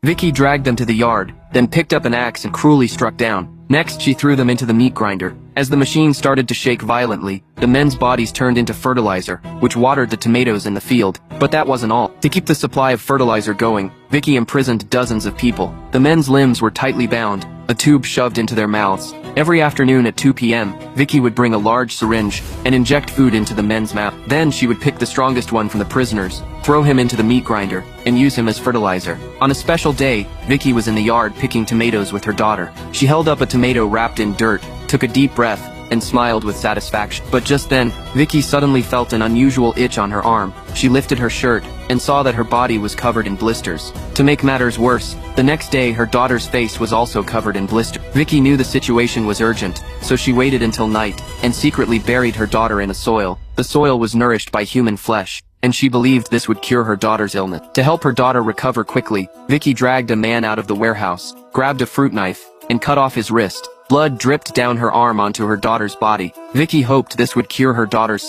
Vicky dragged them to the yard, then picked up an axe and cruelly struck down. Next, she threw them into the meat grinder. As the machine started to shake violently, the men's bodies turned into fertilizer, which watered the tomatoes in the field. But that wasn't all. To keep the supply of fertilizer going, Vicky imprisoned dozens of people. The men's limbs were tightly bound, a tube shoved into their mouths. Every afternoon at 2 p.m., Vicky would bring a large syringe and inject food into the men's mouth. Then she would pick the strongest one from the prisoners, throw him into the meat grinder, and use him as fertilizer. On a special day, Vicky was in the yard picking tomatoes with her daughter. She held up a tomato wrapped in dirt, took a deep breath, and smiled with satisfaction. But just then, Vicky suddenly felt an unusual itch on her arm. She lifted her shirt and saw that her body was covered in blisters. To make matters worse, the next day her daughter's face was also covered in blisters. Vicky knew the situation was urgent, so she waited until night and secretly buried her daughter in the soil. The soil was nourished by human flesh, and she believed this would cure her daughter's illness. To help her daughter recover quickly, Vicky dragged a man out of the warehouse, grabbed a fruit knife, and cut off his wrist. Blood dripped down her arm onto her daughter's body. Vicky hoped this would cure her daughter's